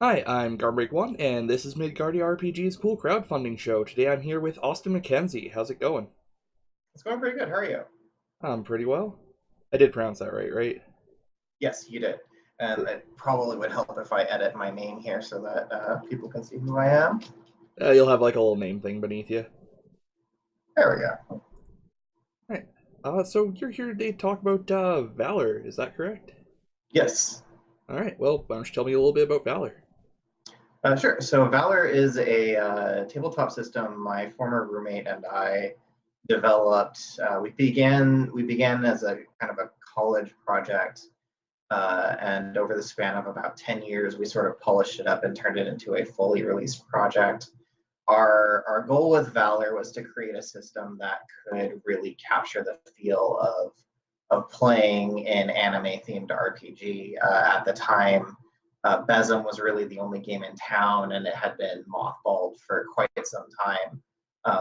Hi, I'm Garm1, and this is Midgardy RPG's cool crowdfunding show. Today I'm here with Austin MacKenzie. How's it going? It's going pretty good. How are you? I'm pretty well. I did pronounce that right? Yes, you did. And Cool. it probably would help if I edit my name here so that people can see who I am. You'll have like a little name thing beneath you. There we go. Alright. So you're here today to talk about Valor, is that correct? Yes. Alright, well, why don't you tell me a little bit about Valor? Sure. So Valor is a tabletop system my former roommate and I developed. We began as a kind of a college project, and over the span of about 10 years, we sort of polished it up and turned it into a fully released project. Our goal with Valor was to create a system that could really capture the feel of playing an anime themed RPG. At the time, Besm was really the only game in town, and it had been mothballed for quite some time.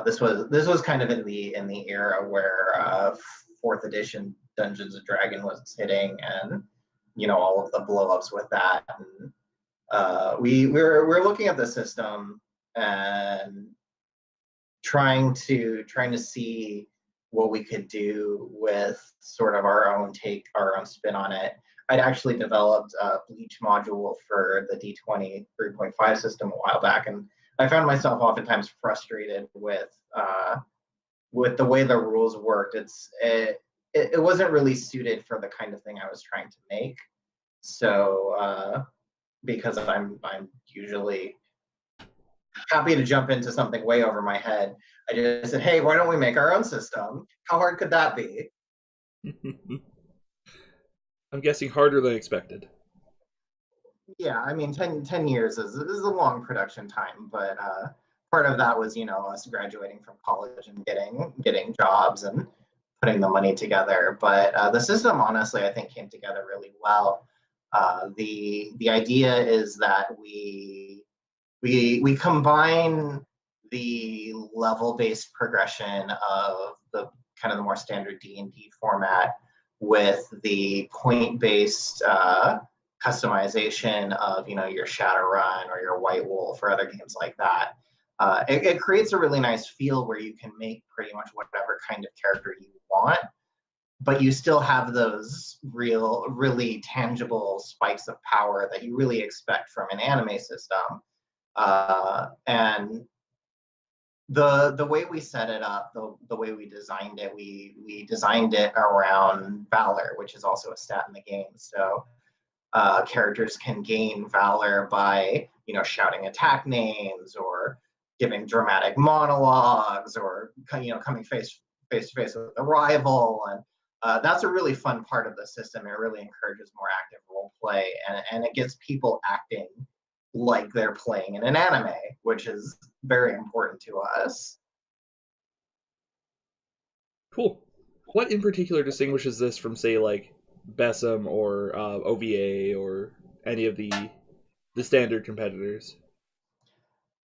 This was kind of in the era where fourth edition Dungeons and Dragon was hitting, and all of the blowups with that. And we're looking at the system and trying to see what we could do with sort of our own spin on it. I'd actually developed a Bleach module for the D20 3.5 system a while back, and I found myself oftentimes frustrated with the way the rules worked. It wasn't really suited for the kind of thing I was trying to make. So because I'm usually happy to jump into something way over my head. I just said, hey, why don't we make our own system? How hard could that be? I'm guessing harder than expected. Yeah, I mean, 10 years is a long production time, but part of that was, us graduating from college and getting jobs and putting the money together. But the system, honestly, I think came together really well. The idea is that we combine the level based progression of the kind of the more standard D&D format with the point based customization of your Shadowrun or your White Wolf or other games like that. It creates a really nice feel where you can make pretty much whatever kind of character you want, but you still have those really tangible spikes of power that you really expect from an anime system. And the way we set it up, the way we designed it, we designed it around Valor, which is also a stat in the game. So characters can gain Valor by shouting attack names or giving dramatic monologues or coming face to face with a rival. And that's a really fun part of the system. It really encourages more active role play, and it gets people acting like they're playing in an anime, which is very important to us. Cool. What in particular distinguishes this from, say, like Besem or OVA or any of the standard competitors?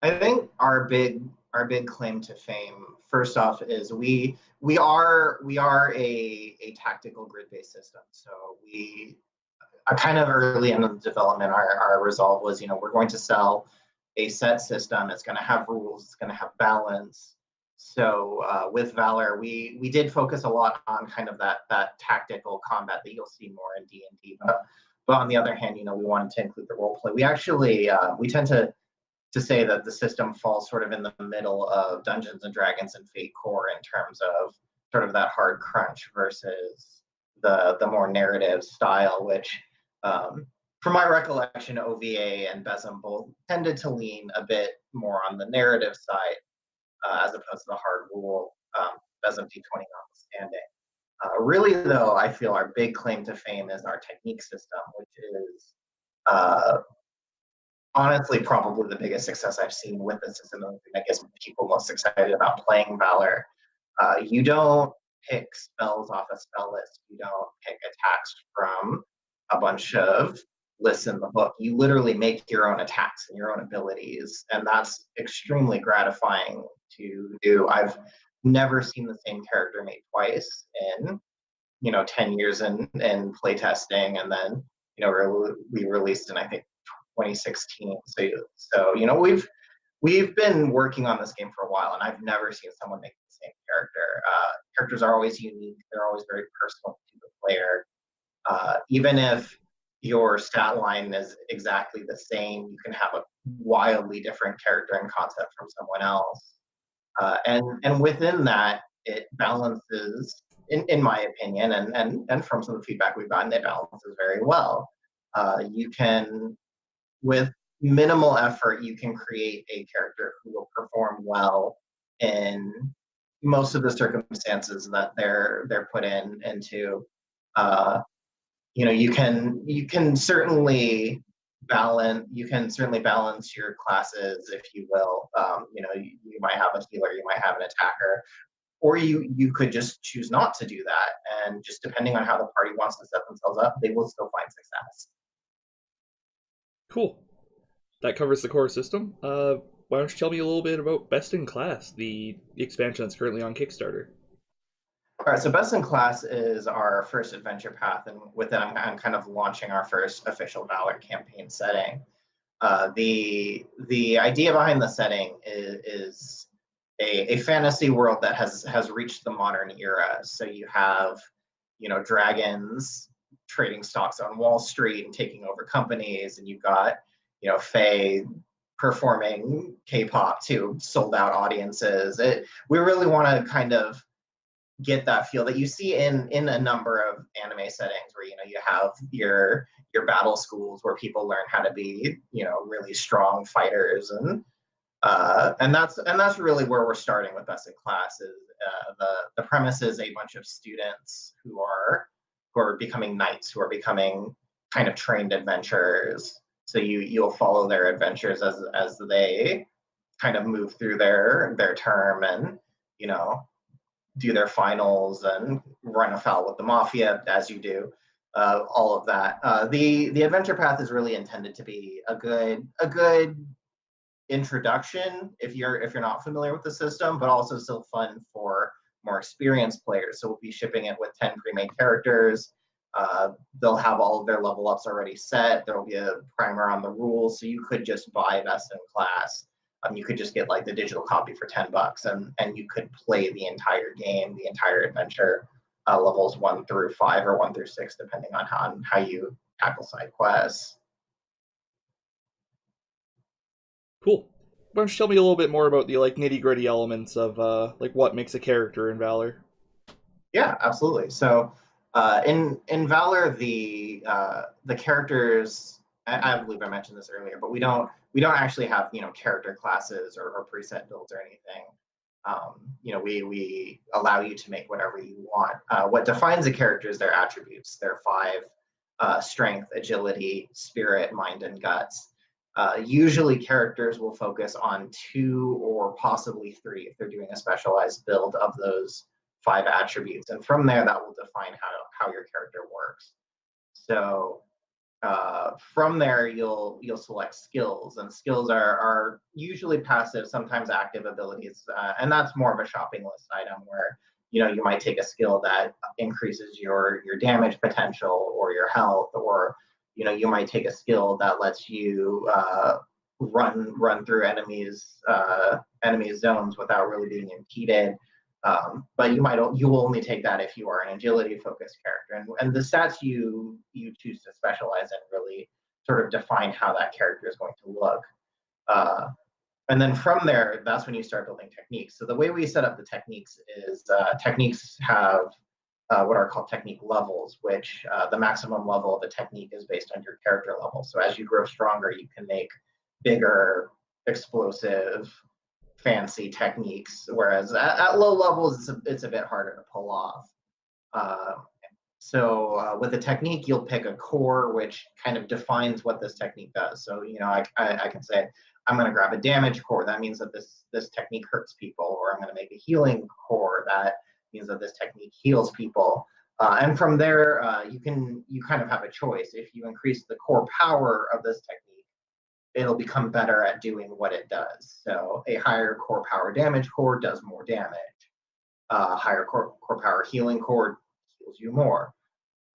I think our big claim to fame, first off, is we are a tactical grid based system. So we kind of early in the development, our resolve was, we're going to sell a set system. It's going to have rules. It's going to have balance. So with Valor, we did focus a lot on kind of that tactical combat that you'll see more in D&D. But on the other hand, we wanted to include the role play. We actually we tend to say that the system falls sort of in the middle of Dungeons and Dragons and Fate Core in terms of sort of that hard crunch versus the more narrative style, which from my recollection, OVA and Besem both tended to lean a bit more on the narrative side as opposed to the hard rule, Besem D20 notwithstanding. Really, though, I feel our big claim to fame is our technique system, which is uh, honestly probably the biggest success I've seen with the system, and the thing that gets people most excited about playing Valor. You don't pick spells off a spell list. You don't pick attacks from a bunch of lists in the book. You literally make your own attacks and your own abilities, and that's extremely gratifying to do. I've never seen the same character made twice in 10 years in playtesting, and then we released in I think 2016. So you know, we've been working on this game for a while, and I've never seen someone make the same character. Characters are always unique. They're always very personal to the player. Even if your stat line is exactly the same, you can have a wildly different character and concept from someone else. And within that, it balances, in my opinion, and from some of the feedback we've gotten, it balances very well. You can, with minimal effort, you can create a character who will perform well in most of the circumstances that they're put into. Uh, you know, you can certainly balance your classes, if you will. You know, you might have a healer, you might have an attacker, or you could just choose not to do that, and just depending on how the party wants to set themselves up, they will still find success. Cool. That covers the core system. Why don't you tell me a little bit about Best in Class, the expansion that's currently on Kickstarter? All right, so Best in Class is our first adventure path, and with it, I'm kind of launching our first official Valor campaign setting. The idea behind the setting is a fantasy world that has reached the modern era. So you have, you know, dragons trading stocks on Wall Street and taking over companies, and you've got, you know, Fae performing K-pop to sold out audiences. We really want to kind of get that feel that you see in a number of anime settings where, you know, you have your battle schools where people learn how to be, you know, really strong fighters, and that's really where we're starting with Best in Class. Is the premise is a bunch of students who are becoming knights, who are becoming kind of trained adventurers. So you'll follow their adventures as they kind of move through their term, and, you know, do their finals and run afoul with the mafia as you do. All of that. The adventure path is really intended to be a good introduction if you're not familiar with the system, but also still fun for more experienced players. So we'll be shipping it with 10 pre-made characters. They'll have all of their level ups already set. There will be a primer on the rules, so you could just buy Best in Class. You could just get like the digital copy for $10, and you could play the entire game, the entire adventure, levels 1 through 5 or 1 through 6, depending on how you tackle side quests. Cool. Why don't you tell me a little bit more about the like nitty gritty elements of like what makes a character in Valor? Yeah, absolutely. So in Valor, the characters, I believe I mentioned this earlier, but we don't actually have, you know, character classes or preset builds or anything. You know, we allow you to make whatever you want. What defines a character is their attributes, their 5: strength, agility, spirit, mind, and guts. Usually characters will focus on 2 or possibly 3 if they're doing a specialized build of those 5 attributes, and from there that will define how your character works. So from there you'll select skills, and skills are usually passive, sometimes active abilities, and that's more of a shopping list item where, you know, you might take a skill that increases your damage potential or your health, or, you know, you might take a skill that lets you run through enemies zones without really being impeded. But you will only take that if you are an agility focused character, and the stats you choose to specialize in really sort of define how that character is going to look. Uh, and then from there, that's when you start building techniques. So the way we set up the techniques is techniques have what are called technique levels, which the maximum level of a technique is based on your character level. So as you grow stronger, you can make bigger, explosive, fancy techniques, whereas at low levels, it's a bit harder to pull off. Uh, with a technique, you'll pick a core, which kind of defines what this technique does. So, you know, I can say, I'm going to grab a damage core. That means that this technique hurts people, or I'm going to make a healing core. That means that this technique heals people. And from there, you kind of have a choice. If you increase the core power of this technique, it'll become better at doing what it does. So a higher core power damage core does more damage. Higher core power healing core heals you more.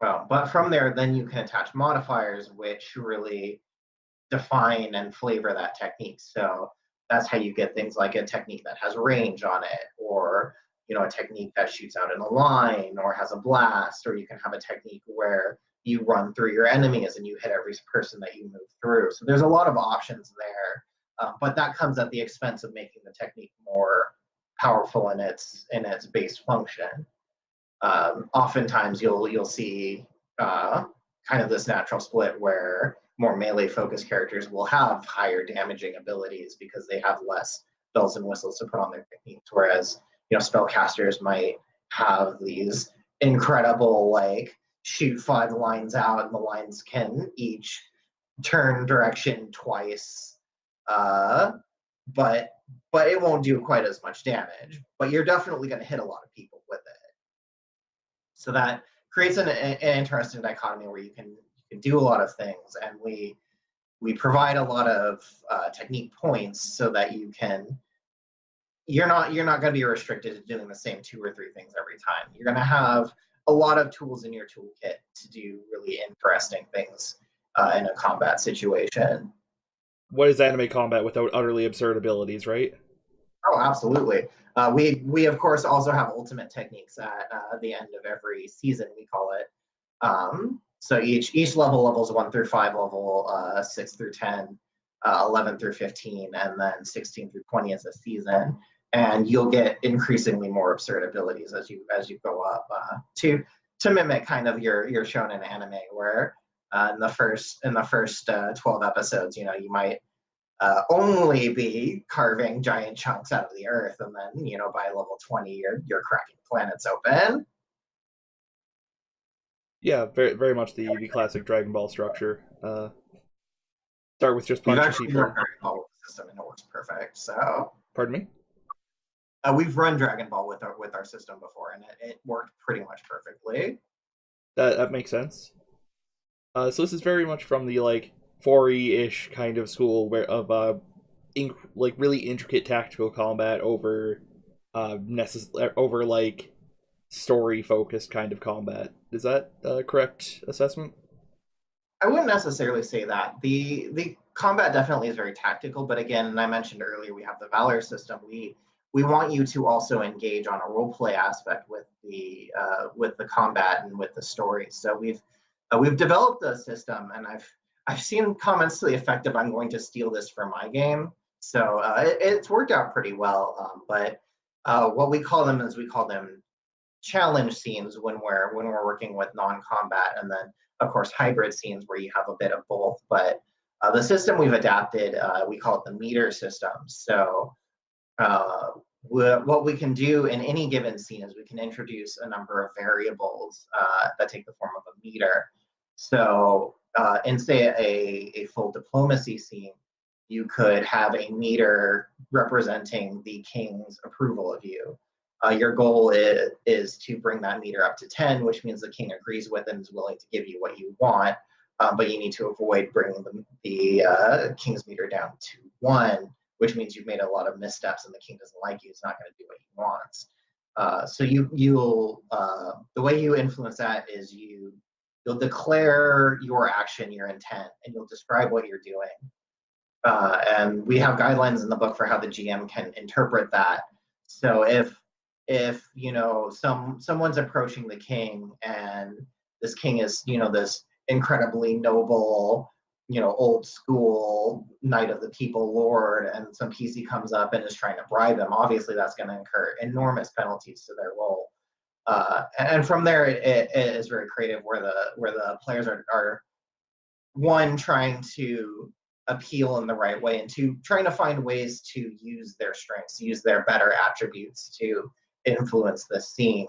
But from there, then you can attach modifiers, which really define and flavor that technique. So that's how you get things like a technique that has range on it, or a technique that shoots out in a line or has a blast, or you can have a technique where you run through your enemies and you hit every person that you move through. So there's a lot of options there, but that comes at the expense of making the technique more powerful in its base function. Oftentimes you'll see kind of this natural split where more melee focused characters will have higher damaging abilities because they have less bells and whistles to put on their techniques, whereas spellcasters might have these incredible, like, shoot 5 lines out and the lines can each turn direction twice, but it won't do quite as much damage, but you're definitely going to hit a lot of people with it. So that creates an interesting dichotomy where you can do a lot of things, and we provide a lot of technique points so that you're not going to be restricted to doing the same 2 or 3 things every time. You're going to have a lot of tools in your toolkit to do really interesting things in a combat situation. What is anime combat without utterly absurd abilities, right? Oh, absolutely. We of course also have ultimate techniques at the end of every season, we call it. So each levels 1 through 5, level 6 through 10, 11 through 15, and then 16 through 20 as a season. And you'll get increasingly more absurd abilities as you go up to mimic kind of your shonen anime, where in the first 12 episodes, you might only be carving giant chunks out of the earth, and then by level 20 you're cracking planets open. Yeah, very very much the classic Dragon Ball structure. Start with just punching people. We've actually run Dragon Ball with the system, and it works perfect. So, pardon me. We've run Dragon Ball with our system before, and it worked pretty much perfectly. That makes sense. So this is very much from the like 4E-ish kind of school where of like really intricate tactical combat over over like story focused kind of combat. Is that a correct assessment? I wouldn't necessarily say that. The combat definitely is very tactical, but again, I mentioned earlier, we have the Valor system. We want you to also engage on a role play aspect with the combat and with the story. So we've developed a system, and I've seen comments to the effect of, I'm going to steal this for my game. So it's worked out pretty well. But what we call them is, we call them challenge scenes when we're working with non-combat, and then of course hybrid scenes where you have a bit of both. But the system we've adapted, we call it the meter system. So what we can do in any given scene is we can introduce a number of variables that take the form of a meter. So in, say, a full diplomacy scene, you could have a meter representing the king's approval of you. Your goal is to bring that meter up to 10, which means the king agrees with and is willing to give you what you want, but you need to avoid bringing the king's meter down to 1, which means you've made a lot of missteps and the king doesn't like you. It's not going to do what he wants. So you'll the way you influence that is you'll declare your action, your intent, and you'll describe what you're doing. And we have guidelines in the book for how the GM can interpret that. So if someone's approaching the king, and this king is this incredibly noble, old school knight of the people lord, and some PC comes up and is trying to bribe him, obviously that's going to incur enormous penalties to their role. And from there, it is very creative, where the players are one, trying to appeal in the right way, and two, trying to find ways to use their strengths, use their better attributes to influence the scene.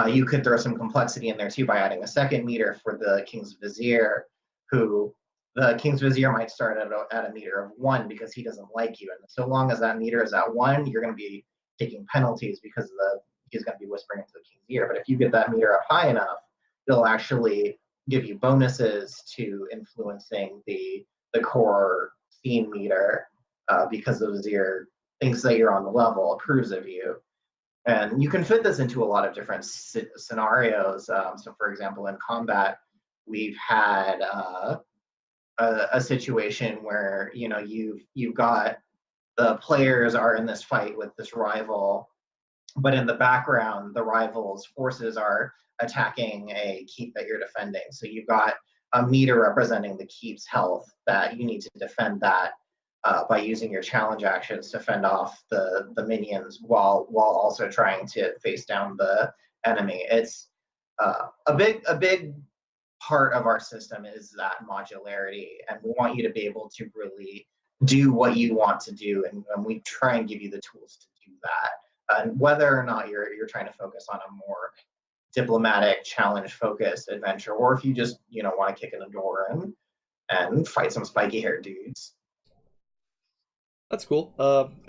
You could throw some complexity in there too by adding a second meter for the king's vizier, who the king's vizier might start at a meter of 1 because he doesn't like you, and so long as that meter is at 1, you're going to be taking penalties because he's going to be whispering into the king's ear. But if you get that meter up high enough, they'll actually give you bonuses to influencing the core scene meter, because the vizier thinks that you're on the level, approves of you. And you can fit this into a lot of different scenarios. So for example, in combat, we've had a situation where you've got the players are in this fight with this rival, but in the background, the rival's forces are attacking a keep that you're defending. So you've got a meter representing the keep's health that you need to defend that by using your challenge actions to fend off the minions while also trying to face down the enemy. It's a big part of our system is that modularity, and we want you to be able to really do what you want to do, and we try and give you the tools to do that. And whether or not you're trying to focus on a more diplomatic, challenge-focused adventure, or if you just want to kick in a door and fight some spiky-haired dudes. That's cool.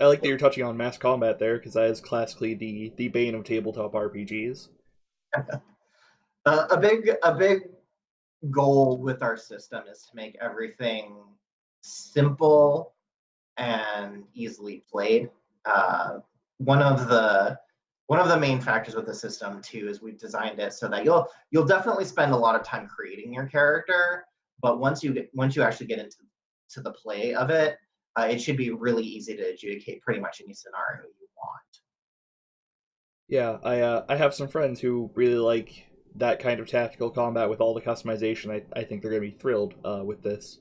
I like that you're touching on mass combat there, because that is classically the bane of tabletop RPGs. A big goal with our system is to make everything simple and easily played. One of the main factors with the system too is we've designed it so that you'll definitely spend a lot of time creating your character, but once you actually get into the play of it, it should be really easy to adjudicate pretty much any scenario you want. Yeah, I have some friends who really like that kind of tactical combat with all the customization. I think they're gonna be thrilled with this.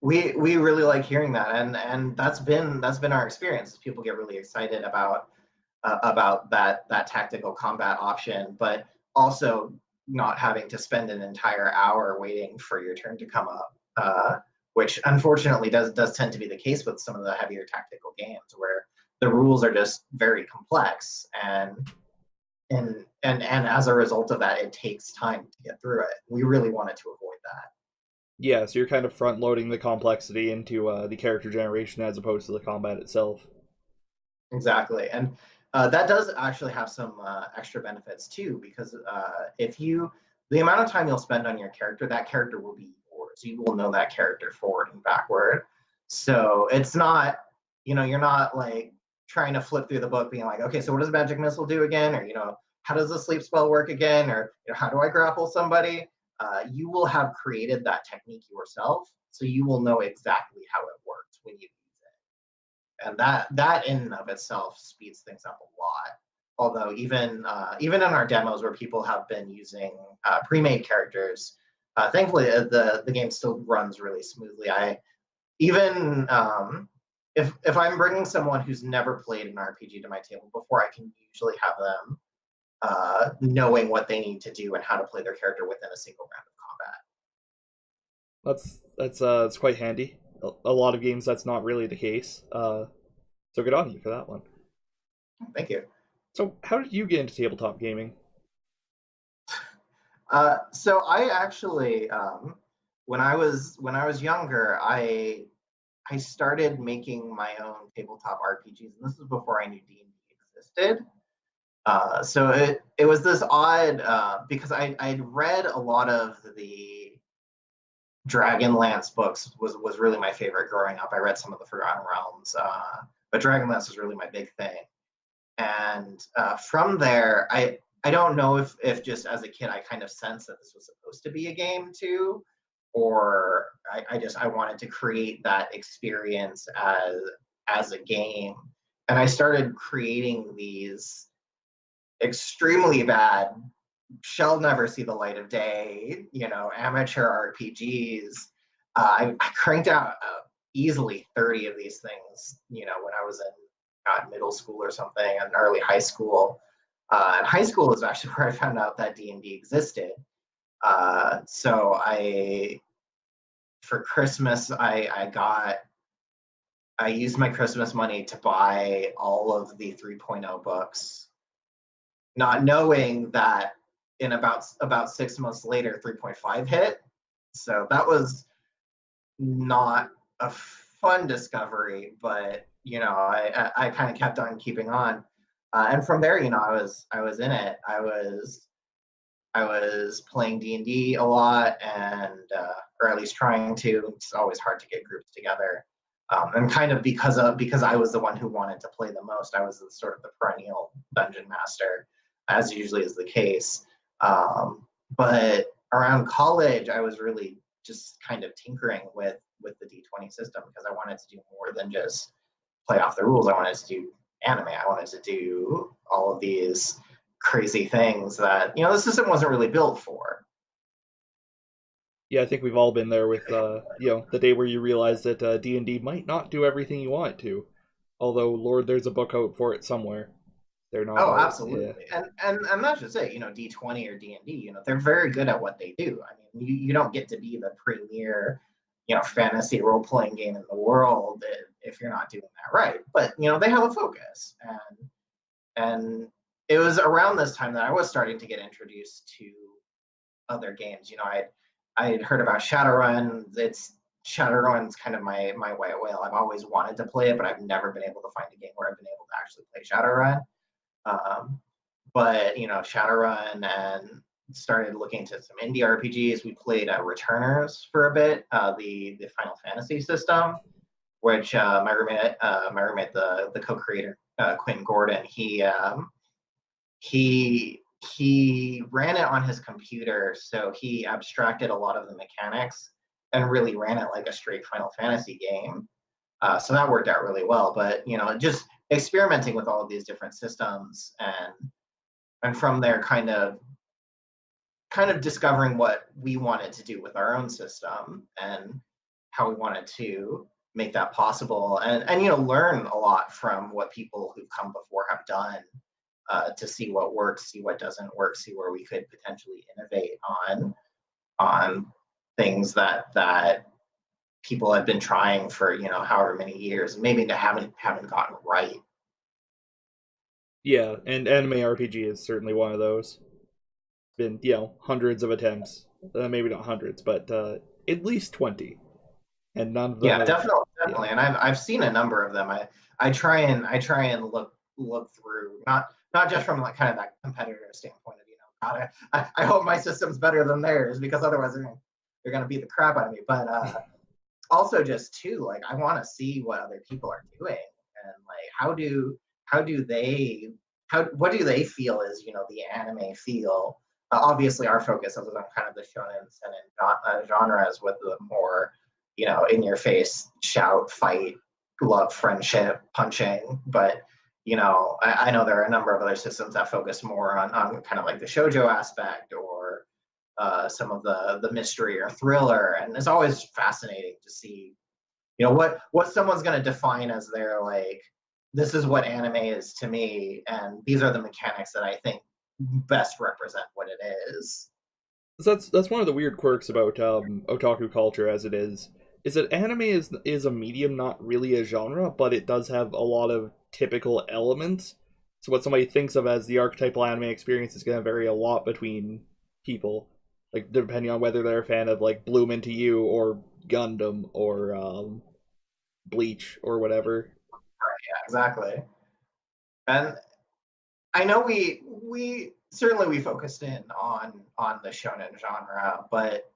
We really like hearing that, and that's been our experience. People get really excited about that tactical combat option, but also not having to spend an entire hour waiting for your turn to come up, which unfortunately does tend to be the case with some of the heavier tactical games, where the rules are just very complex, and as a result of that, it takes time to get through it. We really wanted to avoid that. Yeah, so you're kind of front loading the complexity into the character generation as opposed to the combat itself. Exactly, and that does actually have some extra benefits too, because if you the amount of time you'll spend on your character, that character will be yours. You will know that character forward and backward. So it's not, you're not like trying to flip through the book, being like, okay, so what does magic missile do again, or how does the sleep spell work again, or how do I grapple somebody? You will have created that technique yourself, so you will know exactly how it works when you and that in and of itself speeds things up a lot. Although even in our demos where people have been using pre-made characters, thankfully the game still runs really smoothly. I even if I'm bringing someone who's never played an RPG to my table before, I can usually have them knowing what they need to do and how to play their character within a single round of That's quite handy. A lot of games that's not really the case. So good on you for that one. combat. Thank you. So how did you get into tabletop gaming? So I actually, when I was younger, I started making my own tabletop RPGs, and this was before I knew D&D existed. So it was this odd because I'd read a lot of the Dragonlance books was really my favorite growing up. I read some of the Forgotten Realms, but Dragonlance was really my big thing. And from there, I don't know if just as a kid I kind of sensed that this was supposed to be a game too, or I wanted to create that experience as a game, and I started creating these extremely bad, shall never see the light of day, amateur RPGs. I cranked out easily 30 of these things, when I was in middle school or something, and early high school. And high school is actually where I found out that D&D existed. So for Christmas, I used my Christmas money to buy all of the 3.0 books, not knowing that in about 6 months later, 3.5 hit. So that was not a fun discovery, but I kind of kept on keeping on, and from there, I was in it. I was playing D&D a lot, and or at least trying to. It's always hard to get groups together, and kind of because I was the one who wanted to play the most. I was sort of the perennial dungeon master, as usually is the case. But around college, I was really just kind of tinkering with the D20 system because I wanted to do more than just play off the rules. I wanted to do anime. I wanted to do all of these crazy things that the system wasn't really built for. Yeah, I think we've all been there with the day where you realize that D&D might not do everything you want it to. Although, Lord, there's a book out for it somewhere. They're not Oh, always, yeah. absolutely. And that's just it. D20 or D&D. They're very good at what they do. I mean, you don't get to be the premier, fantasy role playing game in the world if you're not doing that right. But they have a focus, and it was around this time that I was starting to get introduced to other games. I had heard about Shadowrun. Shadowrun's kind of my white whale. I've always wanted to play it, but I've never been able to find a game where I've been able to actually play Shadowrun. But Shadowrun, and started looking to some indie RPGs. We played Returners for a bit, the Final Fantasy system, which my roommate, the co-creator, Quentin Gordon, he ran it on his computer, so he abstracted a lot of the mechanics and really ran it like a straight Final Fantasy game. So that worked out really well. But just experimenting with all of these different systems, and from there kind of discovering what we wanted to do with our own system and how we wanted to make that possible, and learn a lot from what people who've come before have done, to see what works, see what doesn't work, see where we could potentially innovate on things that people have been trying for however many years, maybe they haven't gotten right. Yeah, and anime RPG is certainly one of those. Been, hundreds of attempts. Maybe not hundreds, but at least 20. And none of them Yeah, have, definitely, yeah. definitely. And I've seen a number of them. I try and look through, not just from like kind of that competitor standpoint of God, I hope my system's better than theirs, because otherwise they're gonna beat the crap out of me. But also just too, like, I want to see what other people are doing, and like how do they what do they feel is the anime feel. Obviously, our focus is on kind of the shonen and genres with the more in your face, shout, fight, love, friendship, punching. But I know there are a number of other systems that focus more on kind of like the shoujo aspect, or some of the mystery or thriller, and it's always fascinating to see what someone's going to define as their, like, this is what anime is to me, and these are the mechanics that I think best represent what it is. So that's one of the weird quirks about otaku culture as it is that anime is a medium, not really a genre, but it does have a lot of typical elements. So what somebody thinks of as the archetypal anime experience is going to vary a lot between people, like depending on whether they're a fan of like Bloom Into You or Gundam or Bleach or whatever. Yeah, exactly. And I know we certainly we focused in on the shonen genre, but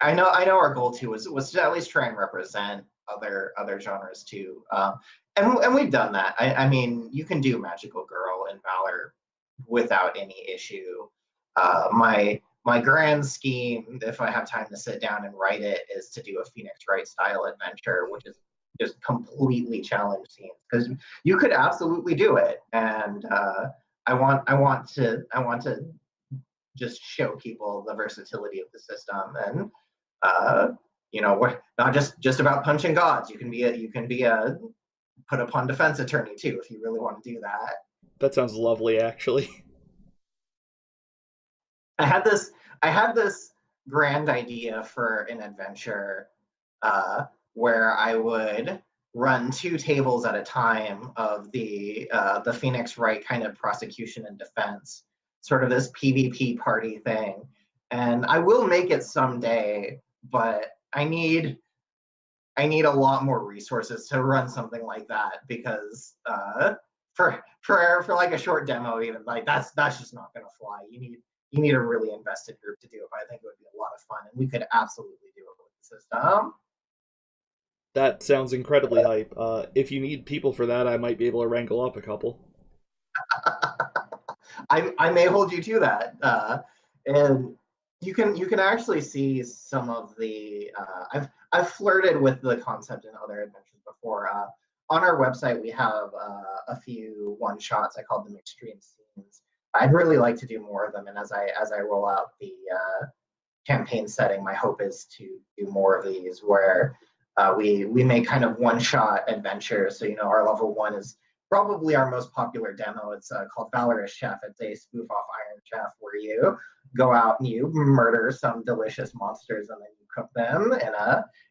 I know our goal too was to at least try and represent other genres too, and we've done that. I mean, you can do Magical Girl and Valor without any issue. My grand scheme, if I have time to sit down and write it, is to do a Phoenix Wright style adventure, which is just completely challenge scenes, because you could absolutely do it. And I want to just show people the versatility of the system, and we're not just about punching gods. You can be a put upon defense attorney too, if you really want to do that. That sounds lovely, actually. I had this I had this grand idea for an adventure, where I would run two tables at a time of the Phoenix Wright kind of prosecution and defense, sort of this PvP party thing. And I will make it someday, but I need a lot more resources to run something like that, because for like a short demo, even, like, that's just not going to fly. You need a really invested group to do it. But I think it would be a lot of fun, and we could absolutely do it with the system. That sounds incredibly hype. If you need people for that, I might be able to wrangle up a couple. I may hold you to that. And you can actually see some of the I've flirted with the concept in other adventures before. On our website, we have a few one shots. I call them extreme scenes. I'd really like to do more of them, and as I roll out the campaign setting, my hope is to do more of these where we make kind of one shot adventures. So our level one is probably our most popular demo. It's called Valor Chef. It's a spoof off Iron Chef where you go out and you murder some delicious monsters and then you cook them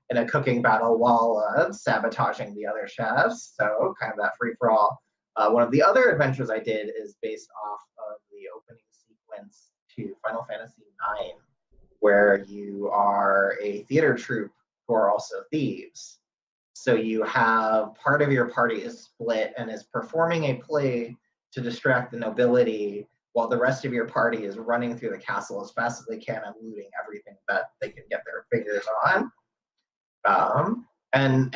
in a cooking battle while sabotaging the other chefs. So kind of that free for all. One of the other adventures I did is based off of the opening sequence to Final Fantasy IX, where you are a theater troupe who are also thieves. So you have part of your party is split and is performing a play to distract the nobility, while the rest of your party is running through the castle as fast as they can and looting everything that they can get their fingers on. And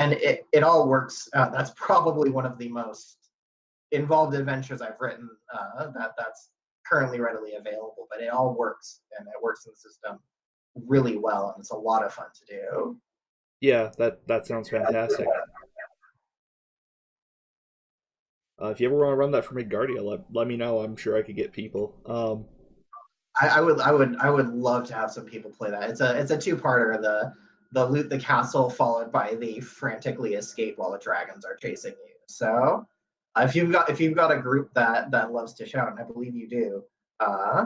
it all works. That's probably one of the most involved adventures I've written that's currently readily available, but it all works and it works in the system really well, and it's a lot of fun to do. Yeah, that sounds fantastic. If you ever want to run that for Midgardia, let me know. I'm sure I could get people. I would love to have some people play that. It's a two-parter. The loot the castle followed by the frantically escape while the dragons are chasing you. So if you've got a group that loves to shout, and I believe you do, uh,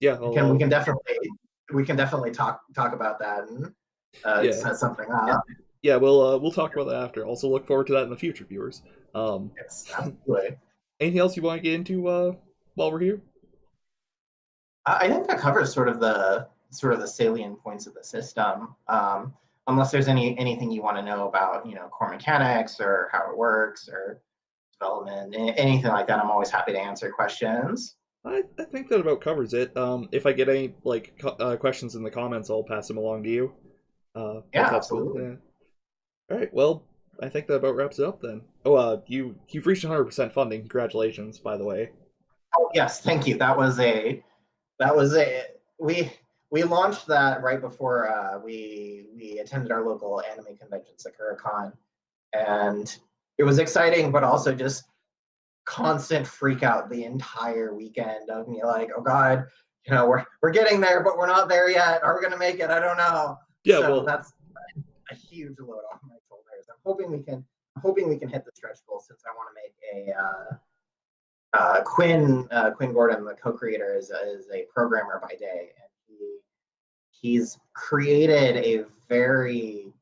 Yeah, we can definitely talk about that and yeah, set something up. yeah. We'll talk about that after. Also, look forward to that in the future, viewers. Um, Yes, absolutely. anything else you want to get into while we're here? I think that covers sort of the salient points of the system. Unless there's anything you want to know about, core mechanics or how it works or development, anything like that, I'm always happy to answer questions. I think that about covers it. If I get any questions in the comments, I'll pass them along to you. If Yeah, that's cool. absolutely. Yeah. All right. Well, I think that about wraps it up then. Oh, you've reached 100% funding. Congratulations, by the way. Oh yes, thank you. That was a we launched that right before we attended our local anime convention, SakuraCon, and it was exciting, but also just constant freak out the entire weekend of me like, oh god, we're getting there, but we're not there yet. Are we gonna make it? I don't know. Yeah. So Well. that's a huge load off my shoulders. I'm hoping we can hit the stretch goal since I want to make a Quinn Gordon, the co-creator, is a programmer by day, and he's created a very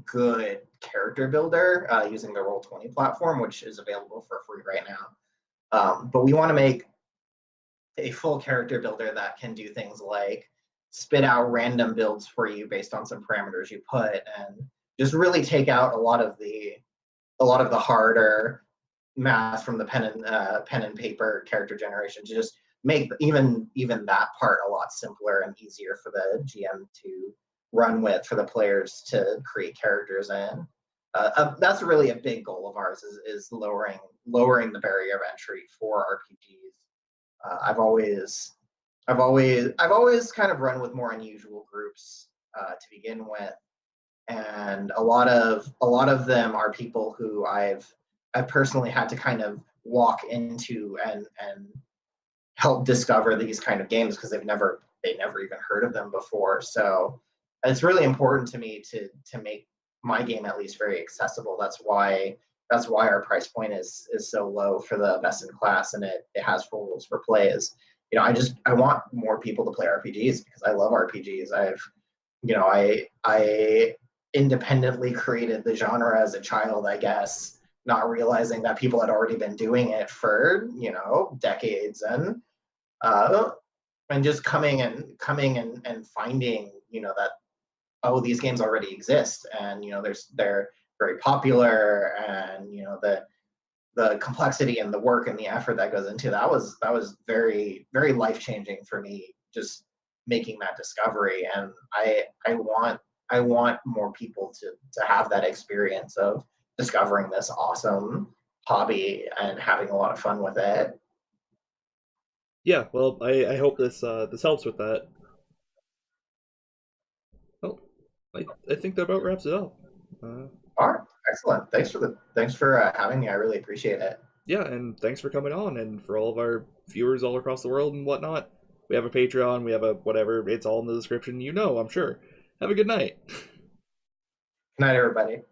good character builder using the Roll20 platform, which is available for free right now. But we want to make a full character builder that can do things like spit out random builds for you based on some parameters you put, and just really take out a lot of the harder math from the pen and paper character generation to just make even that part a lot simpler and easier for the GM to run with, for the players to create characters in. That's really a big goal of ours is lowering the barrier of entry for RPGs. I've always kind of run with more unusual groups to begin with, and a lot of them are people who I've personally had to kind of walk into and help discover these kind of games because they never even heard of them before. So it's really important to me to make my game at least very accessible. That's why our price point is so low for the best in class, and it has full rules for play. I want more people to play RPGs because I love RPGs. I independently created the genre as a child, I guess, not realizing that people had already been doing it for decades, uh, and just coming and finding that, oh, these games already exist, and they're very popular, and the complexity and the work and the effort that goes into that was very very life changing for me, just making that discovery. And I want more people to have that experience of discovering this awesome hobby and having a lot of fun with it. Yeah, well, I hope this helps with that. Well, I think that about wraps it up. Uh, All right, excellent. Thanks for having me. I really appreciate it. yeah, and thanks for coming on, and for all of our viewers all across the world and whatnot. We have a Patreon, we have a whatever. It's all in the description. I'm sure. Have a good night. Good night, everybody.